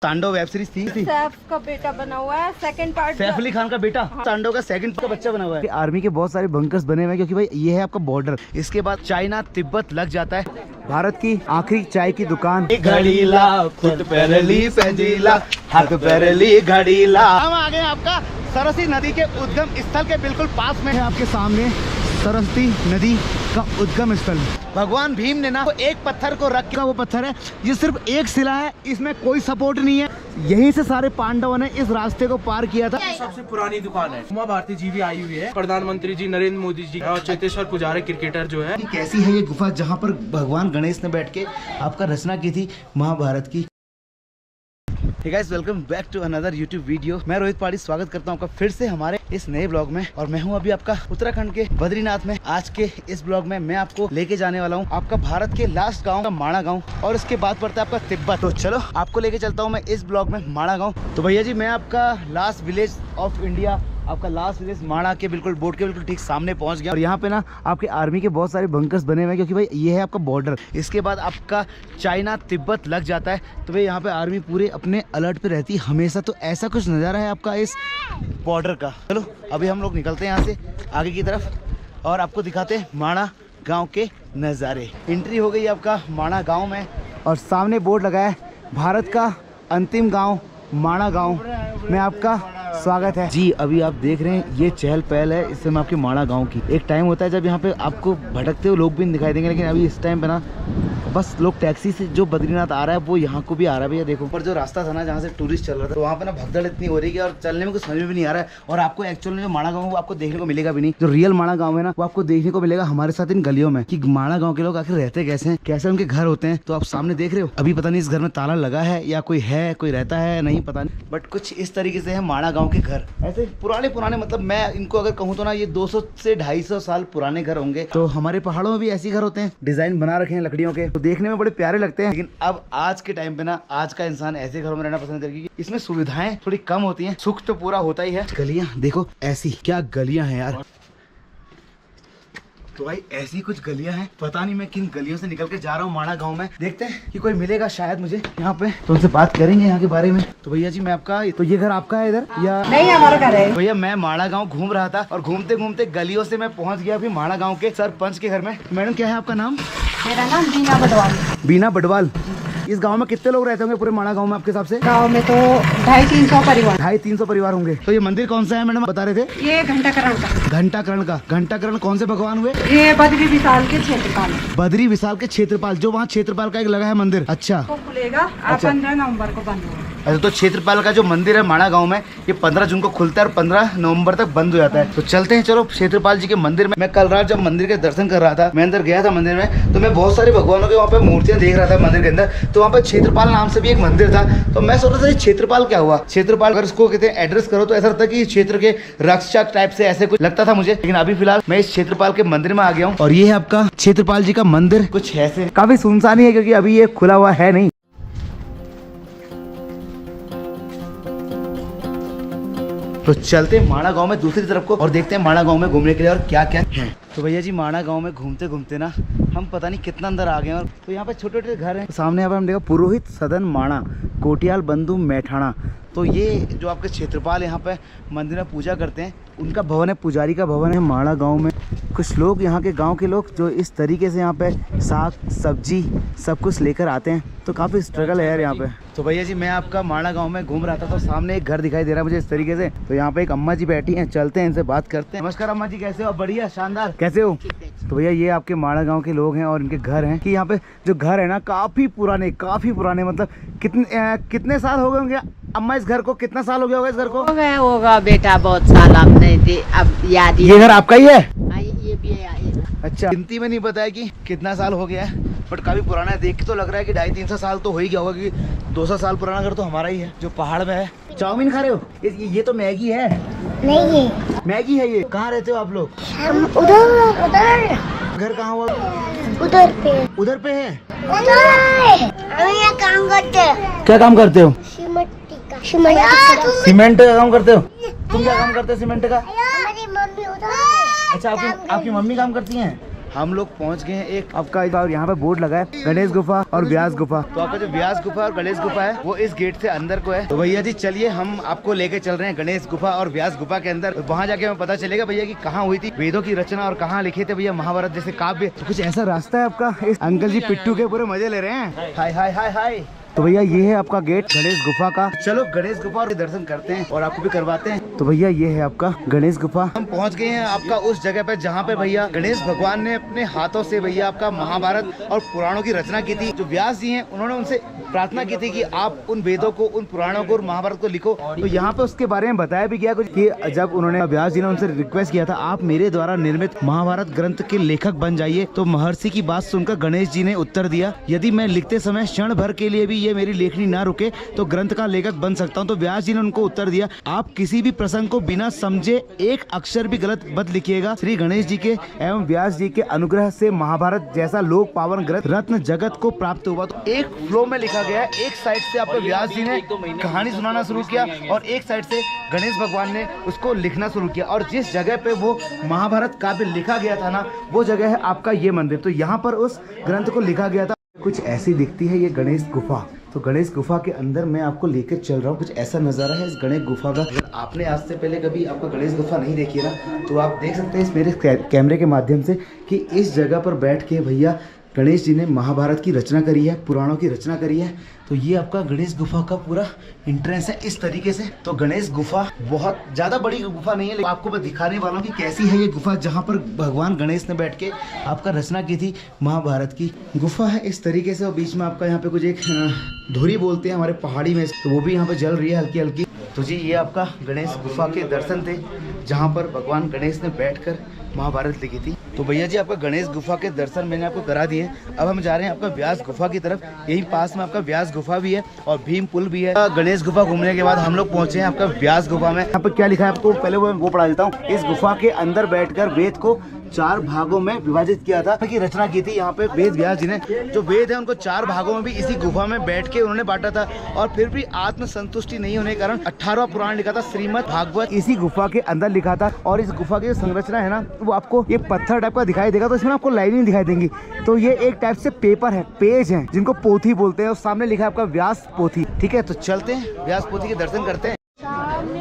तांडव web series थी। सैफ का बेटा बना हुआ है, सेकंड पार्ट। सैफ अली खान का बेटा तांडव का सेकंड का बच्चा बना हुआ है। आर्मी के बहुत सारे बंकर्स बने हुए हैं क्योंकि भाई ये है आपका बॉर्डर। इसके बाद चाइना तिब्बत लग जाता है। भारत की आखिरी चाय की दुकान। घड़ीला फुट पैरली पेंजीला हाथ पैरली घड़ीला। हम आ गए आपका सरस्वती नदी के उद्गम स्थल के बिल्कुल पास में है आपके सामने सरस्वती नदी का उद्गम स्थल। भगवान भीम ने ना तो एक पत्थर को रख के, वो पत्थर है ये सिर्फ एक शिला है, इसमें कोई सपोर्ट नहीं है। यहीं से सारे पांडवों ने इस रास्ते को पार किया था। सबसे पुरानी दुकान है। उमा भारती जी भी आई हुई है, प्रधानमंत्री जी नरेंद्र मोदी जी और चेतेश्वर पुजारी क्रिकेटर जो है। कैसी है ये गुफा जहाँ पर भगवान गणेश ने बैठ के आपका रचना की थी महाभारत की। Hey guys, welcome back to another YouTube video. मैं रोहित पाड़ी स्वागत करता हूँ आपका फिर से हमारे इस नए ब्लॉग में। और मैं हूँ अभी आपका उत्तराखंड के बद्रीनाथ में। आज के इस ब्लॉग में मैं आपको लेके जाने वाला हूँ आपका भारत के लास्ट गांव का माणा गांव, और इसके बाद पड़ता है आपका तिब्बत। तो चलो आपको लेके चलता हूँ मैं इस ब्लॉग में माणा गाँव। तो भैया जी मैं आपका लास्ट विलेज ऑफ इंडिया, आपका लास्ट विलेज माणा के बिल्कुल बोर्ड के बिल्कुल ठीक सामने पहुंच गया। और यहाँ पे ना आपके आर्मी के बहुत सारे बंकर्स बने हुए हैं क्योंकि भाई ये है आपका बॉर्डर। इसके बाद आपका चाइना तिब्बत लग जाता है, तो भाई यहाँ पे आर्मी पूरे अपने अलर्ट पे रहती है हमेशा। तो ऐसा कुछ नज़ारा है आपका इस बॉर्डर का। चलो अभी हम लोग निकलते हैं यहाँ से आगे की तरफ और आपको दिखाते हैं माणा गाँव के नज़ारे। एंट्री हो गई आपका माणा गाँव में और सामने बोर्ड लगा है भारत का अंतिम गाँव माणा गाँव में आपका स्वागत है जी। अभी आप देख रहे हैं ये चहल पहल है इस समय आपके माणा गांव की। एक टाइम होता है जब यहाँ पे आपको भटकते हुए लोग भी नहीं दिखाई देंगे, लेकिन अभी इस टाइम पे ना बस लोग टैक्सी से जो बद्रीनाथ आ रहा है वो यहाँ को भी आ रहा है। भैया देखो पर जो रास्ता था ना जहाँ से टूरिस्ट चल रहा था, तो वहाँ पे ना भगदड़ इतनी हो रही है और चलने में कुछ समझ में भी नहीं आ रहा है। और आपको एक्चुअल में जो माणा गाँव है वो आपको देखने को मिलेगा भी नहीं। जो रियल माणा गाँव है ना वो आपको देखने को मिलेगा हमारे साथ इन गलियों में, कि माणा गाँव के लोग आखिर रहते कैसे हैं, कैसे उनके घर होते हैं। तो आप सामने देख रहे हो। अभी पता नहीं इस घर में ताला लगा है या कोई है, कोई रहता है नहीं पता नहीं, बट कुछ इस तरीके से है माणा गाँव के घर। ऐसे पुराने मतलब मैं इनको अगर कहूँ तो ना ये 200 से 250 साल पुराने घर होंगे। तो हमारे पहाड़ों में भी ऐसे घर होते हैं, डिजाइन बना रखे हैं लकड़ियों के, तो देखने में बड़े प्यारे लगते हैं। लेकिन अब आज के टाइम पे ना आज का इंसान ऐसे घरों में रहना पसंद करेगी। इसमें सुविधाएं थोड़ी कम होती हैं, सुख तो पूरा होता ही है। गलियां देखो ऐसी क्या गलियां हैं यार। तो भाई ऐसी कुछ गलियां हैं, पता नहीं मैं किन गलियों से निकल के जा रहा हूँ माणा गांव में। देखते हैं कि कोई मिलेगा शायद मुझे यहाँ पे, तो उनसे बात करेंगे यहाँ के बारे में। तो भैया जी मैं आपका, तो ये घर आपका है इधर या नहीं? हमारा घर है। भैया मैं माणा गांव घूम रहा था और घूमते घूमते गलियों से मैं पहुंच गया अभी माणा गांव के सरपंच के घर में। मैडम क्या है आपका नाम? मेरा नाम बीना बडवाल। बीना बडवाल। इस गांव में कितने लोग रहते होंगे पूरे माणा गांव में आपके हिसाब से? गाँव में तो 250-300 परिवार। 250-300 परिवार होंगे। तो ये मंदिर कौन सा है मैडम बता रहे थे? ये घंटाकरण का। घंटाकरण का। घंटाकरण कौन से भगवान हुए? ये बद्री विशाल के क्षेत्रपाल। बद्री विशाल के क्षेत्रपाल, जो वहाँ क्षेत्रपाल का एक लगा है मंदिर। अच्छा तो खुलेगा 15 नवंबर को बंद होगा। अच्छा तो क्षेत्रपाल का जो मंदिर है माणा गांव में ये 15 जून को खुलता है और 15 नवंबर तक बंद हो जाता है। तो चलते हैं चलो क्षेत्रपाल जी के मंदिर में। मैं कल रात जब मंदिर के दर्शन कर रहा था, मैं अंदर गया था मंदिर में, तो मैं बहुत सारे भगवानों के वहाँ पे मूर्तियां देख रहा था मंदिर के अंदर। तो वहाँ पे क्षेत्रपाल नाम से भी एक मंदिर था। तो मैं सोच रहा था क्षेत्रपाल क्या हुआ। क्षेत्रपाल अगर उसको कहते हैं एड्रेस करो तो ऐसा लगता है कि क्षेत्र के रक्षक टाइप से ऐसे कुछ लगता था मुझे। लेकिन अभी फिलहाल मैं इस क्षेत्रपाल के मंदिर में आ गया हूँ और ये है आपका क्षेत्रपाल जी का मंदिर। कुछ ऐसे काफी सुनसान ही है क्योंकि अभी ये खुला हुआ है नहीं। तो चलते हैं माणा गांव में दूसरी तरफ को और देखते हैं माणा गांव में घूमने के लिए और क्या क्या है। तो भैया जी माणा गांव में घूमते घूमते ना हम पता नहीं कितना अंदर आ गए। और तो यहाँ पे छोटे छोटे घर हैं। तो सामने यहाँ पे हम देखा पुरोहित सदन माणा कोटियाल बंधु मैठाणा। तो ये जो आपके क्षेत्रपाल यहाँ पे मंदिर में पूजा करते हैं उनका भवन है, पुजारी का भवन है माणा गांव में। कुछ लोग यहाँ के गांव के लोग जो इस तरीके से यहाँ पे साग सब्जी सब कुछ लेकर आते हैं। तो काफ़ी स्ट्रगल है यार यहाँ पे। तो भैया जी मैं आपका माणा गांव में घूम रहा था, तो सामने एक घर दिखाई दे रहा है मुझे इस तरीके से। तो यहाँ पे एक अम्मा जी बैठी हैं, चलते हैं इनसे बात करते हैं। नमस्कार अम्मा जी, कैसे हो? बढ़िया शानदार, कैसे हो? तो भैया ये आपके माणा गांव के लोग हैं और इनके घर हैं। कि यहाँ पे जो घर है ना काफ़ी पुराने मतलब कितने साल हो गए होंगे अम्मा इस घर को? कितना साल हो गया होगा इस घर को? हो गया होगा बेटा, बहुत साल अब नहीं थे, अब याद ये घर आपका ही है? ये भी है। अच्छा गिनती में नहीं बताया कि कितना साल हो गया है, बट काफी पुराना है। देख के तो लग रहा है कि 250-300 साल तो हो ही गया होगा, क्योंकि 200 साल पुराना घर तो हमारा ही है जो पहाड़ में है। चाउमीन खा रहे हो? ये तो मैगी है। नहीं है मैगी है ये। कहाँ रहते हो आप लोग? हम उधर घर कहाँ हुआ? उधर पे है। हम यहाँ काम करते हैं। क्या काम करते हो? सीमेंट का काम करते हो? तुम क्या काम करते हो सीमेंट का? हमारी मम्मी उधर है। अच्छा आपकी मम्मी काम करती हैं? हम लोग पहुंच गए हैं एक आपका यहाँ पे बोर्ड लगा है गणेश गुफा और व्यास गुफा। तो आपका जो व्यास गुफा और गणेश गुफा है वो इस गेट से अंदर को है। तो भैया जी चलिए हम आपको लेके चल रहे हैं गणेश गुफा और व्यास गुफा के अंदर। वहाँ जाके हमें पता चलेगा भैया कि कहाँ हुई थी वेदों की रचना और कहाँ लिखे थे भैया महाभारत जैसे काव्य। तो कुछ ऐसा रास्ता है आपका। इस अंकल जी पिट्टू के पूरे मजे ले रहे हैं। हाय हाय हाय हाय। तो भैया ये है आपका गेट गणेश गुफा का। चलो गणेश गुफा के दर्शन करते हैं और आपको भी करवाते हैं। तो भैया ये है आपका गणेश गुफा। हम पहुंच गए हैं आपका उस जगह पे जहाँ पे भैया गणेश भगवान ने अपने हाथों से भैया आपका महाभारत और पुराणों की रचना की थी। जो व्यास जी हैं उन्होंने उनसे प्रार्थना की थी कि आप उन वेदों को, उन पुराणों को और महाभारत को लिखो। तो यहाँ पे उसके बारे में बताया भी गया कुछ कि जब उन्होंने व्यास जी ने उनसे रिक्वेस्ट किया था आप मेरे द्वारा निर्मित महाभारत ग्रंथ के लेखक बन जाइए, तो महर्षि की बात सुनकर गणेश जी ने उत्तर दिया यदि मैं लिखते समय क्षण भर के लिए भी ये मेरी लेखनी ना रुके तो ग्रंथ का लेखक बन सकता हूँ। तो व्यास जी ने उनको उत्तर दिया आप किसी भी प्रसंग को बिना समझे एक अक्षर भी गलत मत लिखिएगा। श्री गणेश जी के एवं व्यास जी के अनुग्रह से महाभारत जैसा लोक पावन ग्रंथ रत्न जगत को प्राप्त हुआ। तो एक फ्लो में लिखा गया है। एक साइड से आपको व्यास जी ने कहानी सुनाना शुरू किया और एक साइड से गणेश भगवान ने उसको लिखना शुरू किया। और जिस जगह पे वो महाभारत काव्य लिखा गया था ना वो जगह है आपका ये मंदिर। तो यहाँ पर उस ग्रंथ को लिखा गया था। कुछ ऐसी दिखती है ये गणेश गुफा। तो गणेश गुफा के अंदर मैं आपको लेकर चल रहा हूँ। कुछ ऐसा नज़ारा है इस गणेश गुफा का। अगर आपने आज से पहले कभी आपको गणेश गुफा नहीं देखी ना तो आप देख सकते हैं इस मेरे कैमरे के माध्यम से कि इस जगह पर बैठ के भैया गणेश जी ने महाभारत की रचना करी है, पुराणों की रचना करी है। तो ये आपका गणेश गुफा का पूरा एंट्रेंस है इस तरीके से। तो गणेश गुफा बहुत ज़्यादा बड़ी गुफा नहीं है लेकिन आपको मैं दिखाने वाला हूँ कि कैसी है ये गुफा जहाँ पर भगवान गणेश ने बैठ के आपका रचना की थी महाभारत की। गुफा है इस तरीके से और बीच में आपका यहाँ पे कुछ एक धुरी बोलते हैं हमारे पहाड़ी में, तो वो भी यहाँ पे जल रही है हल्की हल्की। तो जी ये आपका गणेश गुफा के दर्शन थे जहाँ पर भगवान गणेश ने बैठकर महाभारत लिखी थी। तो भैया जी आपका गणेश गुफा के दर्शन मैंने आपको करा दिए। अब हम जा रहे हैं आपका व्यास गुफा की तरफ। यही पास में आपका व्यास गुफा भी है और भीम पुल भी है। गणेश गुफा घूमने के बाद हम लोग पहुंचे हैं आपका व्यास गुफा में। यहाँ पर क्या लिखा है आपको पहले वो पढ़ा देता हूँ। इस गुफा के अंदर बैठकर वेद को 4 भागों में विभाजित किया था की रचना की थी। यहाँ पे वेद व्यास जी ने जो वेद है उनको 4 भागों में भी इसी गुफा में बैठ के उन्होंने बांटा था। और फिर भी आत्म संतुष्टि नहीं होने के कारण 18वां पुराण लिखा था श्रीमद् भागवत इसी गुफा के अंदर लिखा था। और इस गुफा की संरचना है ना वो आपको ये पत्थर टाइप का दिखाई देगा। तो इसमें आपको लाइनिंग दिखाई देंगी। तो ये एक टाइप से पेपर है, पेज है जिनको पोथी बोलते हैं और सामने लिखा है आपका व्यास पोथी। ठीक है तो चलते हैं व्यास पोथी के दर्शन करते हैं।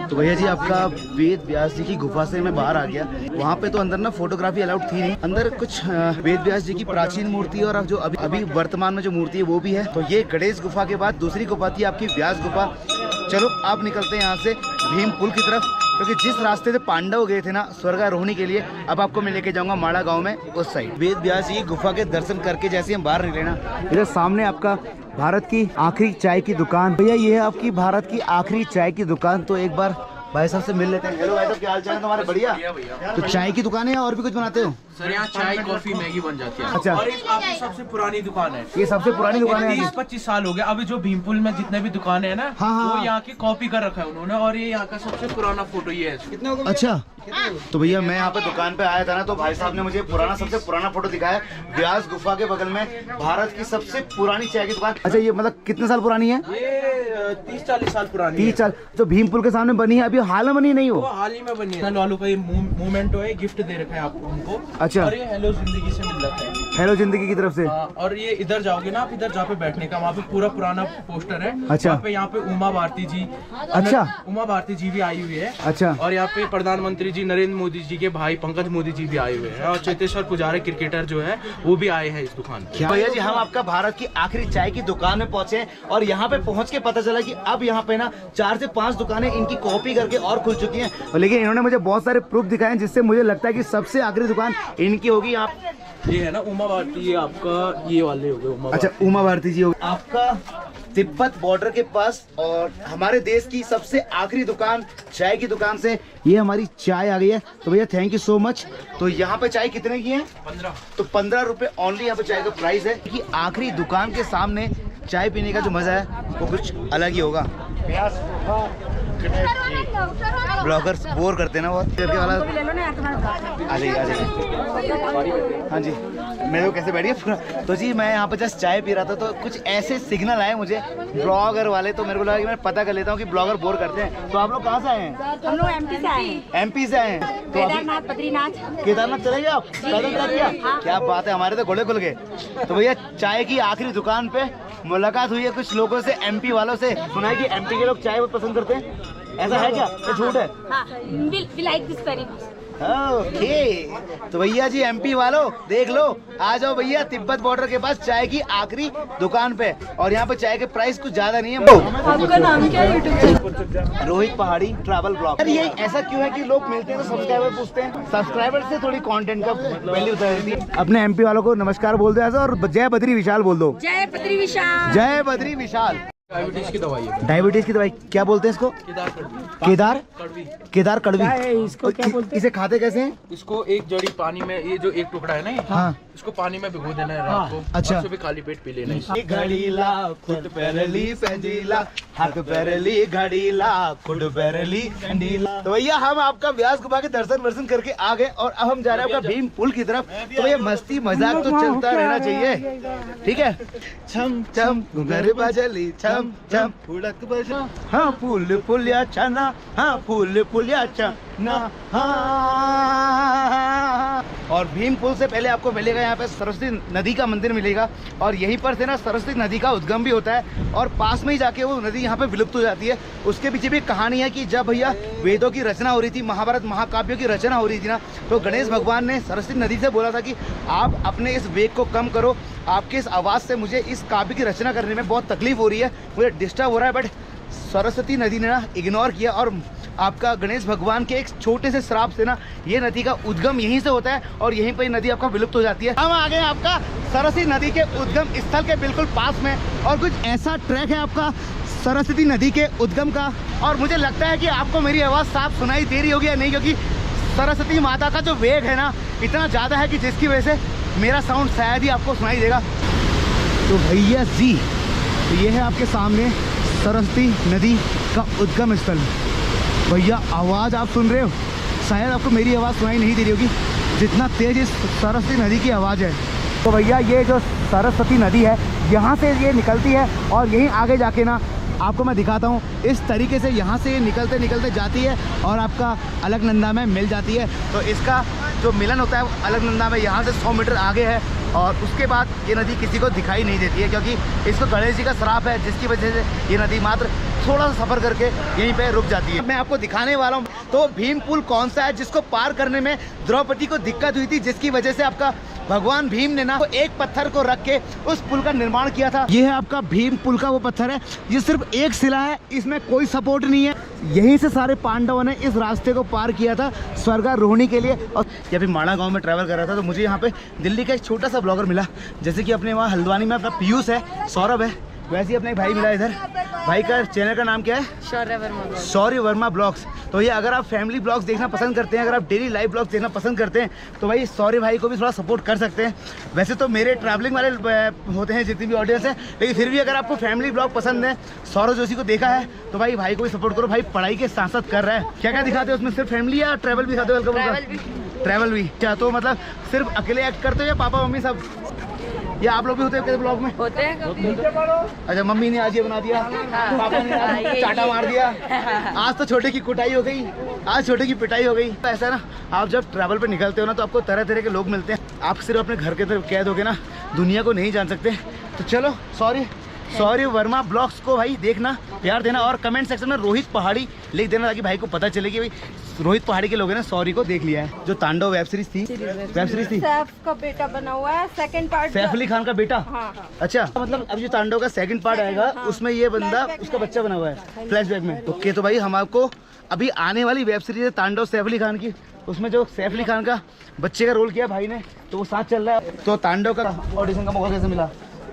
तो भैया जी आपका वेद व्यास जी की गुफा से मैं बाहर आ गया। वहाँ पे तो अंदर ना फोटोग्राफी अलाउड थी नहीं। अंदर कुछ वेद व्यास जी की प्राचीन मूर्ति और जो अभी वर्तमान में जो मूर्ति है वो भी है। तो ये गणेश गुफा के बाद दूसरी गुफा थी आपकी व्यास गुफा। चलो आप निकलते हैं यहाँ से भीम पुल की तरफ, क्योंकि जिस रास्ते से पांडव गए थे ना स्वर्गारोहणी के लिए अब आपको मैं लेके जाऊंगा माड़ा गांव में उस साइड। वेद व्यास जी की गुफा के दर्शन करके जैसे हम बाहर निकले ना इधर सामने आपका भारत की आखिरी चाय की दुकान। भैया ये है आपकी भारत की आखिरी चाय की दुकान। तो एक बार भाई साहब से मिल लेते हैं। हेलो भाई साहब क्या हाल चाल है तुम्हारे? बढ़िया। तो चाय की दुकान है और भी कुछ बनाते हो? सर यहाँ चाय कॉफी मैगी बन जाती है। अच्छा। और एक आपकी सबसे पुरानी दुकान है। ये सबसे पुरानी दुकान है? 30-25 साल हो गया। अभी जो भीमपुल में जितने भी दुकान है ना वो यहाँ की कॉपी कर रखा है उन्होंने। और ये यहाँ का सबसे पुराना फोटो ये है। कितना होगा? अच्छा तो भैया मैं यहाँ पे दुकान पे आया था ना तो भाई साहब ने मुझे सबसे पुराना फोटो दिखाया। व्यास गुफा के बगल में भारत की सबसे पुरानी चाय की दुकान। अच्छा ये मतलब कितने साल पुरानी है? ये 30-40 साल पुरानी। 30 साल। जो भीम पुल के सामने बनी है अभी हाल में बनी नहीं हो? हाल ही में बनी है। वालों का ये मूवमेंट है, गिफ्ट दे रखा है आपको उनको। अच्छा। और ये हेलो जिंदगी से मिल रखा है। हेलो जिंदगी की तरफ से। और ये इधर जाओगे ना आप, इधर जहाँ पे बैठने का वहाँ पे पूरा पुराना पोस्टर है। अच्छा। यहाँ पे उमा भारती जी। अच्छा। उमा भारती जी भी आई हुई है। अच्छा। और यहाँ पे प्रधानमंत्री जी नरेंद्र मोदी जी के भाई पंकज मोदी जी भी आए हुए हैं। और चेतेश्वर पुजारी क्रिकेटर जो है वो भी आए हैं इस दुकान पे। भैया जी हम आपका भारत की आखिरी चाय की दुकान में पहुंचे और यहाँ पे पहुंच के पता चला कि अब यहाँ पे ना 4 से 5 दुकानें इनकी कॉपी करके और खुल चुकी हैं। लेकिन इन्होंने मुझे बहुत सारे प्रूफ दिखाए हैं जिससे मुझे लगता है कि सबसे आखिरी दुकान इनकी होगी। आप ये है ना उमा भारती, ये आपका ये वाले हो गए उमा। अच्छा उमा भारती जी होगी आपका तिब्बत बॉर्डर के पास। और हमारे देश की सबसे आखिरी दुकान चाय की दुकान से ये हमारी चाय आ गई है। तो भैया थैंक यू सो मच। तो यहाँ पे चाय कितने की है? 15। तो 15 रुपए ओनली यहाँ पे चाय का प्राइस है कि आखिरी दुकान के सामने चाय पीने का जो मजा है वो कुछ अलग ही होगा। ब्लॉगर्स बोर करते हैं ना बहुत। करके वाला आ जाइए आ जाइए। हाँ जी, मेरे को कैसे बैठ गया पूरा। तो जी मैं यहाँ पर जस्ट चाय पी रहा था, तो कुछ ऐसे सिग्नल आए मुझे ब्लॉगर वाले, तो मेरे को लगा कि मैं पता कर लेता हूँ कि ब्लॉगर बोर करते हैं। तो आप लोग कहाँ से आए हैं? हम लोग एमपी से आए हैं। एमपी से आए हैं। तो केदारनाथ, बद्रीनाथ। केदारनाथ चले गए आप? पैदल तय किया? क्या बात है, हमारे तो घोड़े खुल गए। तो भैया चाय की आखिरी दुकान पे मुलाकात हुई है कुछ लोगों से, एमपी वालों से। सुना है कि एमपी के लोग चाय बहुत पसंद करते हैं, ऐसा है क्या? ये झूठ है? We like this very much. Okay. तो भैया जी एमपी वालों देख लो, आ जाओ भैया तिब्बत बॉर्डर के पास चाय की आखिरी दुकान पे। और यहाँ पे चाय के प्राइस कुछ ज्यादा नहीं है। आपका नाम क्या है यूट्यूब? रोहित पहाड़ी ट्रैवल ब्लॉग। ये ऐसा क्यों है कि लोग मिलते हैं तो सब्सक्राइबर पूछते हैं? सब्सक्राइबर से थोड़ी कंटेंट का वैल्यू होता है। अपने एमपी वालों को नमस्कार बोल दो ऐसा, और जय बद्री विशाल बोल दो। जय बद्री विशाल। जय बद्री विशाल। डायबिटीज की दवाई है। डायबिटीज की दवाई क्या बोलते हैं इसको? केदार कड़वी। केदार कड़वी। केदार कड़वी। इसको क्या बोलते हैं? इसे खाते कैसे हैं? इसको एक जड़ी पानी में, ये जो एक टुकड़ा है ना, हाँ। इसको पानी में भिगो देना है रात को। अच्छा। और सुबह खाली पेट पी लेना है। घड़ीला खुद पैरली संजीला, हाथ पैरली घड़ीला खुद पैरली संजीला। तो भैया हम आपका व्यास घुमा के दर्शन वर्शन करके आ गए, और अब हम जा रहे हैं आपका भीम पुल की तरफ। तो भैया मस्ती मजाक तो चलता रहना चाहिए, ठीक है? छम छम घर बजली छम छम फुड़क बजा, हाँ फूल फुलिया चना, हाँ फूल फुलिया चना, हाँ। और भीम पुल से पहले आपको मिलेगा यहाँ पे सरस्वती नदी का मंदिर मिलेगा, और यहीं पर से ना सरस्वती नदी का उद्गम भी होता है, और पास में ही जाके वो नदी यहाँ पे विलुप्त हो जाती है। उसके पीछे भी एक कहानी है कि जब भैया वेदों की रचना हो रही थी, महाभारत महाकाव्यों की रचना हो रही थी ना, तो गणेश भगवान ने सरस्वती नदी से बोला था कि आप अपने इस वेग को कम करो, आपके इस आवाज़ से मुझे इस काव्य की रचना करने में बहुत तकलीफ हो रही है, मुझे डिस्टर्ब हो रहा है। बट सरस्वती नदी ने ना इग्नोर किया, और आपका गणेश भगवान के एक छोटे से श्राप से ना ये नदी का उद्गम यहीं से होता है, और यहीं पर नदी आपका विलुप्त हो जाती है। हम आ गए आपका सरस्वती नदी के उद्गम स्थल के बिल्कुल पास में, और कुछ ऐसा ट्रैक है आपका सरस्वती नदी के उद्गम का। और मुझे लगता है कि आपको मेरी आवाज़ साफ सुनाई दे रही होगी या नहीं, क्योंकि सरस्वती माता का जो वेग है ना इतना ज़्यादा है कि जिसकी वजह से मेरा साउंड शायद ही आपको सुनाई देगा। तो भैया जी ये है आपके सामने सरस्वती नदी का उद्गम स्थल। भैया आवाज़ आप सुन रहे हो, शायद आपको मेरी आवाज़ सुनाई नहीं दे रही होगी, जितना तेज इस सरस्वती नदी की आवाज़ है। तो भैया ये जो सरस्वती नदी है यहाँ से ये निकलती है, और यहीं आगे जाके ना आपको मैं दिखाता हूँ, इस तरीके से यहाँ से ये निकलते निकलते जाती है और आपका अलकनंदा में मिल जाती है। तो इसका जो मिलन होता है वो अलकनंदा में यहाँ से 100 मीटर आगे है, और उसके बाद ये नदी किसी को दिखाई नहीं देती है, क्योंकि इसको गणेश जी का श्राप है, जिसकी वजह से ये नदी मात्र थोड़ा सा सफ़र करके यहीं पे रुक जाती है। मैं आपको दिखाने वाला हूँ तो भीम पुल कौन सा है जिसको पार करने में द्रौपदी को दिक्कत हुई थी, जिसकी वजह से आपका भगवान भीम ने ना एक पत्थर को रख के उस पुल का निर्माण किया था। ये है आपका भीम पुल का वो पत्थर है, ये सिर्फ एक शिला है, इसमें कोई सपोर्ट नहीं है। यहीं से सारे पांडवों ने इस रास्ते को पार किया था स्वर्गारोहणी के लिए। और जब भी माड़ा गांव में ट्रैवल कर रहा था तो मुझे यहाँ पे दिल्ली का एक छोटा सा ब्लॉगर मिला, जैसे कि अपने वहाँ हल्द्वानी में अपना पीयूष है, सौरभ है, वैसे ही अपने एक भाई मिला इधर। भाई का चैनल का नाम क्या है? शौर्य वर्मा ब्लॉग्स। तो ये अगर आप फैमिली ब्लॉग्स देखना पसंद करते हैं, अगर आप डेली लाइव ब्लॉग्स देखना पसंद करते हैं, तो भाई शौर्य भाई को भी थोड़ा सपोर्ट कर सकते हैं। वैसे तो मेरे ट्रैवलिंग वाले होते हैं जितनी भी ऑडियंस है, लेकिन फिर भी अगर आपको फैमिली ब्लॉग पसंद है, सौरभ जोशी को देखा है, तो भाई को भी सपोर्ट करो। भाई पढ़ाई के साथ साथ कर रहा है। क्या क्या दिखाते हो उसमें? सिर्फ फैमिली या ट्रैवल भी दिखाते हो? ट्रैवल भी। क्या तो मतलब सिर्फ अकेले एक्ट करते हो या पापा मम्मी सब, या आप लोग भी होते हैं ब्लॉग में? होते हैं कभी। अच्छा, मम्मी ने आज ये बना दिया, पापा ने आज चाटा मार दिया, आज तो छोटे की कुटाई हो गई, आज छोटे की पिटाई हो गई। तो ऐसा ना, आप जब ट्रैवल पे निकलते हो ना तो आपको तरह तरह के लोग मिलते हैं, आप सिर्फ अपने घर के तरफ कैद हो गए ना, दुनिया को नहीं जान सकते। तो चलो सॉरी वर्मा ब्लॉग्स को भाई देखना, प्यार देना, और कमेंट सेक्शन में रोहित पहाड़ी लिख देना, ताकि भाई को पता चले कि भाई रोहित पहाड़ी के लोगों ने सॉरी को देख लिया है। जो तांडव वेब सीरीज थी सैफ का बेटा बना हुआ है, सेकंड पार्ट सैफ अली खान का बेटा। हाँ। अच्छा, मतलब अब जो तांडव का सेकंड पार्ट आएगा उसमें ये बंदा उसका बच्चा बना हुआ है फ्लैशबैक में। ओके, तो भाई हम आपको अभी आने वाली वेब सीरीज है तांडव सैफ अली खान की, उसमें जो सैफ अली खान का बच्चे का रोल किया भाई ने, तो वो साथ चल रहा है। तो तांडव का ऑडिशन का मौका कैसे मिला?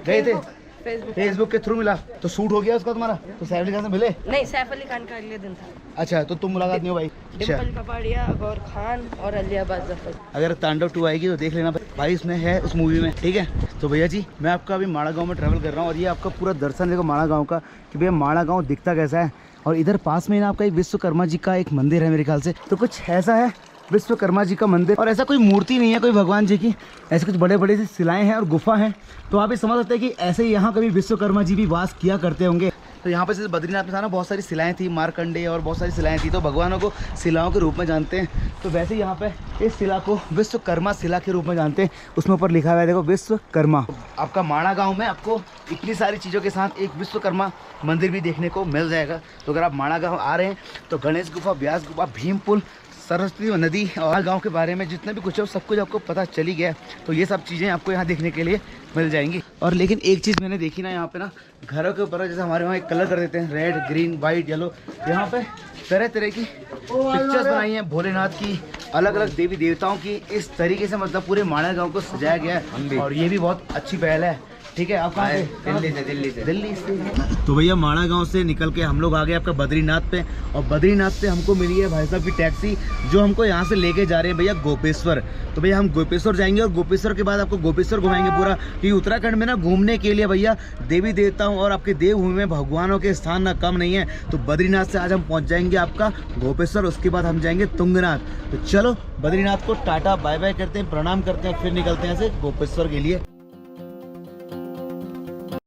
गए थे? फेसबुक के थ्रू मिला, तो शूट हो गया उसका तुम्हारा? तो सैफ अली खान से मिले? नहीं, सैफ अली खान का अगले दिन था। अच्छा, तो तुम मुलाकात नहीं हो भाई? अच्छा, डिम्पल कपाड़िया, गौर खान और अलिया जफर। अगर तांडव 2 आएगी तो देख लेना भाई, इसमें है उस मूवी में, ठीक है? तो भैया जी मैं आपका अभी माड़ा गाँव में ट्रैवल कर रहा हूँ और ये आपका पूरा दर्शन देखो माड़ा गाँव का, कि भैया माड़ा गाँव दिखता कैसा है। और इधर पास में ना आपका एक विश्वकर्मा जी का एक मंदिर है मेरे ख्याल से, तो कुछ ऐसा है विश्वकर्मा जी का मंदिर। और ऐसा कोई मूर्ति नहीं है कोई भगवान जी की, ऐसे कुछ बड़े बड़े सी शिलाएं हैं और गुफा है। तो आप ये समझ सकते हैं कि ऐसे ही यहाँ कभी विश्वकर्मा जी भी वास किया करते होंगे। तो यहाँ पे जैसे बद्रीनाथ में था ना, बहुत सारी शिलाएं थी, मारकंडे और बहुत सारी शिलाएं थी, तो भगवानों को शिलाओं के रूप में जानते हैं। तो वैसे यहाँ पे इस शिला को विश्वकर्मा शिला के रूप में जानते हैं। उसमें ऊपर लिखा हुआ है देखो विश्वकर्मा। आपका माड़ा गाँव में आपको इतनी सारी चीज़ों के साथ एक विश्वकर्मा मंदिर भी देखने को मिल जाएगा। तो अगर आप माड़ा गाँव आ रहे हैं तो गणेश गुफा, ब्यास गुफा, भीम पुल, सरस्वती नदी और गांव के बारे में जितना भी कुछ है सब कुछ आपको पता चली गया। तो ये सब चीज़ें आपको यहाँ देखने के लिए मिल जाएंगी। और लेकिन एक चीज़ मैंने देखी ना, यहाँ पे ना घरों के ऊपर जैसे हमारे वहाँ एक कलर कर देते हैं, रेड, ग्रीन, वाइट, येलो, यहाँ पे तरह तरह की पिक्चर्स बनाई हैं भोलेनाथ की, अलग अलग देवी देवताओं की। इस तरीके से मतलब पूरे माड़ा गाँव को सजाया गया है और ये भी बहुत अच्छी पहल है। ठीक है, आप कहाँ से? दिल्ली से। तो भैया माड़ा गांव से निकल के हम लोग आ गए आपका बद्रीनाथ पे, और बद्रीनाथ से हमको मिली है भाई साहब की टैक्सी जो हमको यहाँ से लेके जा रहे हैं भैया गोपेश्वर। तो भैया हम गोपेश्वर जाएंगे और गोपेश्वर के बाद आपको गोपेश्वर घुमाएंगे पूरा, क्योंकि उत्तराखंड में ना घूमने के लिए भैया देवी देवताओं और आपके देवभूमि में भगवानों के स्थान ना कम नहीं है। तो बद्रीनाथ से आज हम पहुँच जाएंगे आपका गोपेश्वर, उसके बाद हम जाएंगे तुंगनाथ। तो चलो बद्रीनाथ को टाटा बाय बाय करते हैं, प्रणाम करते हैं, फिर निकलते हैं ऐसे गोपेश्वर के लिए।